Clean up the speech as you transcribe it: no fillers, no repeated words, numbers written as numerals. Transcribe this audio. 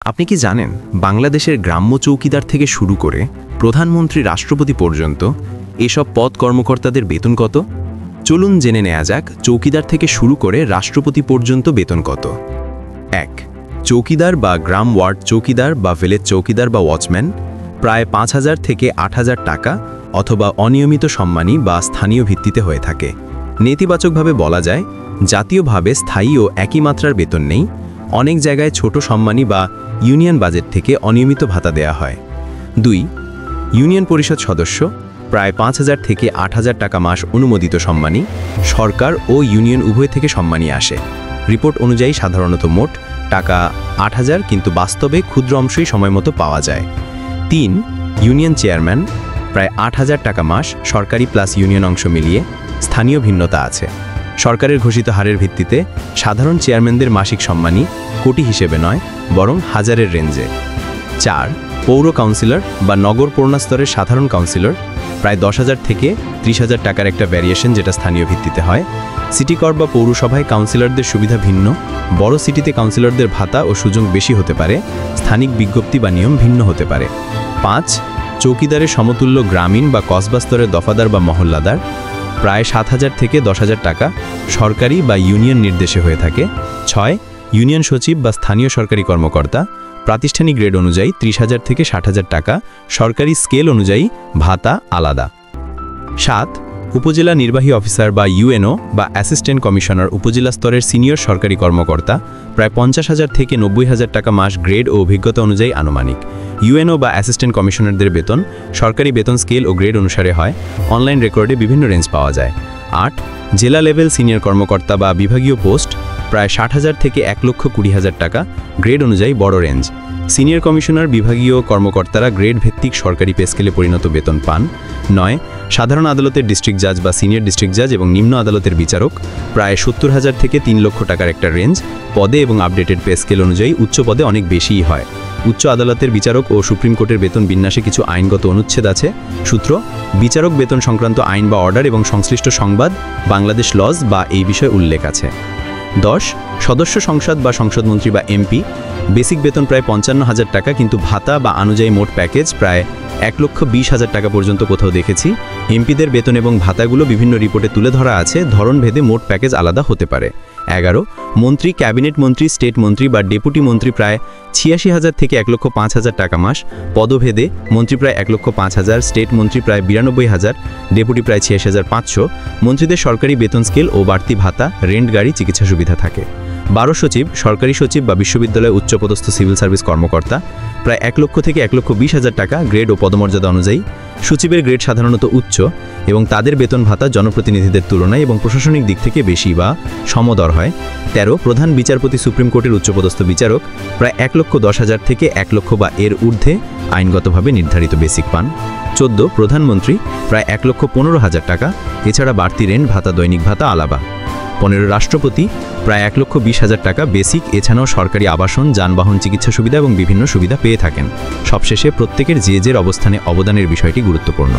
আপনি কি জানেন বাংলাদেশের গ্রাম্য চৌকিদার থেকে শুরু করে প্রধানমন্ত্রী রাষ্ট্রপতি পর্যন্ত এসব পদ কর্মকর্তাদের বেতন কত? চলুন জেনে নেওয়া যাক চৌকিদার থেকে শুরু করে রাষ্ট্রপতি পর্যন্ত বেতন কত। 1. চৌকিদার বা গ্রাম ওয়ার্ড চৌকিদার বা ভিলেজ চৌকিদার বা ওয়াচম্যান প্রায় 5,000 থেকে 8,000 টাকা অথবা অনিয়মিত সম্মানী বা স্থানীয় ভিত্তিতে হয়ে থাকে। নেতিবাচকভাবে বলা যায় জাতীয়ভাবে স্থায়ী ও একই মাত্রার বেতন নেই, অনেক জায়গায় ছোট সম্মানী বা ইউনিয়ন বাজেট থেকে অনিয়মিত ভাতা দেয়া হয়। 2. ইউনিয়ন পরিষদ সদস্য প্রায় 5,000 থেকে 8,000 টাকা মাস অনুমোদিত সম্মানী, সরকার ও ইউনিয়ন উভয় থেকে সম্মানী আসে। রিপোর্ট অনুযায়ী সাধারণত মোট টাকা 8,000, কিন্তু বাস্তবে ক্ষুদ্র অংশই সময়মতো পাওয়া যায়। 3. ইউনিয়ন চেয়ারম্যান প্রায় 8,000 টাকা মাস, সরকারি প্লাস ইউনিয়ন অংশ মিলিয়ে। স্থানীয় ভিন্নতা আছে। সরকারের ঘোষিত হারের ভিত্তিতে সাধারণ চেয়ারম্যানদের মাসিক সম্মানী কোটি হিসেবে নয়, বরং হাজারের রেঞ্জে। 4. পৌর কাউন্সিলর বা নগর পৌরস্তরের সাধারণ কাউন্সিলর প্রায় 10,000 থেকে 30,000 টাকার একটা ভ্যারিয়েশন, যেটা স্থানীয় ভিত্তিতে হয়। সিটি কর্প বা পৌরসভায় কাউন্সিলরদের সুবিধা ভিন্ন, বড় সিটিতে কাউন্সিলরদের ভাতা ও সুযোগ বেশি হতে পারে, স্থানিক বিজ্ঞপ্তি বা নিয়ম ভিন্ন হতে পারে। 5. চৌকিদারের সমতুল্য গ্রামীণ বা কসবা স্তরের দফাদার বা মহল্লাদার প্রায় 7,000 থেকে 10,000 টাকা, সরকারি বা ইউনিয়ন নির্দেশে হয়ে থাকে। 6. ইউনিয়ন সচিব বা স্থানীয় সরকারি কর্মকর্তা প্রাতিষ্ঠানিক গ্রেড অনুযায়ী 30,000 থেকে 60,000 টাকা, সরকারি স্কেল অনুযায়ী ভাতা আলাদা। 7. উপজেলা নির্বাহী অফিসার বা ইউএনও বা অ্যাসিস্ট্যান্ট কমিশনার উপজেলা স্তরের সিনিয়র সরকারি কর্মকর্তা প্রায় 50,000 থেকে 90,000 টাকা মাস, গ্রেড ও অভিজ্ঞতা অনুযায়ী আনুমানিক। ইউএনও বা অ্যাসিস্ট্যান্ট কমিশনারদের বেতন সরকারি বেতন স্কেল ও গ্রেড অনুসারে হয়, অনলাইন রেকর্ডে বিভিন্ন রেঞ্জ পাওয়া যায়। 8. জেলা লেভেল সিনিয়র কর্মকর্তা বা বিভাগীয় পোস্ট প্রায় 60,000 থেকে 1,20,000 টাকা, গ্রেড অনুযায়ী বড় রেঞ্জ। সিনিয়র কমিশনার বিভাগীয় কর্মকর্তারা গ্রেড ভিত্তিক সরকারি পে স্কেলে পরিণত বেতন পান। 9. সাধারণ আদালতের ডিস্ট্রিক্ট জাজ বা সিনিয়র ডিস্ট্রিক্ট জাজ এবং নিম্ন আদালতের বিচারক প্রায় 70,000 থেকে 3 লক্ষ টাকার একটা রেঞ্জ। পদে এবং আপডেটেড পে স্কেল অনুযায়ী উচ্চ পদে অনেক বেশিই হয়। উচ্চ আদালতের বিচারক ও সুপ্রিম কোর্টের বেতন বিন্যাসে কিছু আইনগত অনুচ্ছেদ আছে। সূত্র: বিচারক বেতন সংক্রান্ত আইন বা অর্ডার এবং সংশ্লিষ্ট সংবাদ, বাংলাদেশ লজ বা এই বিষয়ে উল্লেখ আছে। 10. সদস্য সংসদ বা সংসদমন্ত্রী বা এমপি বেসিক বেতন প্রায় 55,000 টাকা, কিন্তু ভাতা বা অনুযায়ী মোট প্যাকেজ প্রায় 1,20,000 টাকা পর্যন্ত কোথাও দেখেছি। এমপিদের বেতন এবং ভাতাগুলো বিভিন্ন রিপোর্টে তুলে ধরা আছে, ধরন ভেদে মোট প্যাকেজ আলাদা হতে পারে। 11. মন্ত্রী, ক্যাবিনেট মন্ত্রী, স্টেট মন্ত্রী বা ডেপুটি মন্ত্রী প্রায় 86,000 থেকে 1,05,000 টাকা মাস, পদভেদে মন্ত্রী প্রায় 1,05,000, স্টেট মন্ত্রী প্রায় 92,000, ডেপুটি প্রায় 86,500। মন্ত্রীদের সরকারি বেতন স্কেল ও বাড়তি ভাতা, রেন্ট গাড়ি, চিকিৎসা সুবিধা থাকে। 12 সচিব, সরকারি সচিব বা বিশ্ববিদ্যালয়ে উচ্চপদস্থ সিভিল সার্ভিস কর্মকর্তা প্রায় 1 লক্ষ থেকে 1,20,000 টাকা, গ্রেড ও পদমর্যাদা অনুযায়ী। সচিবের গ্রেড সাধারণত উচ্চ এবং তাদের বেতন ভাতা জনপ্রতিনিধিদের তুলনায় এবং প্রশাসনিক দিক থেকে বেশি বা সমদর হয়। 13. প্রধান বিচারপতি, সুপ্রিম কোর্টের উচ্চপদস্থ বিচারক প্রায় 1,10,000 থেকে 1 লক্ষ বা এর ঊর্ধ্বে আইনগতভাবে নির্ধারিত বেসিক পান। 14. প্রধানমন্ত্রী প্রায় 1,15,000 টাকা, এছাড়া বাড়তি রেন্ট ভাতা, দৈনিক ভাতা আলাদা। 15. রাষ্ট্রপতি প্রায় 1,20,000 টাকা বেসিক, এছাড়াও সরকারি আবাসন, যানবাহন, চিকিৎসা সুবিধা এবং বিভিন্ন সুবিধা পেয়ে থাকেন। সবশেষে প্রত্যেকের যে অবস্থানে অবদানের বিষয়টি গুরুত্বপূর্ণ।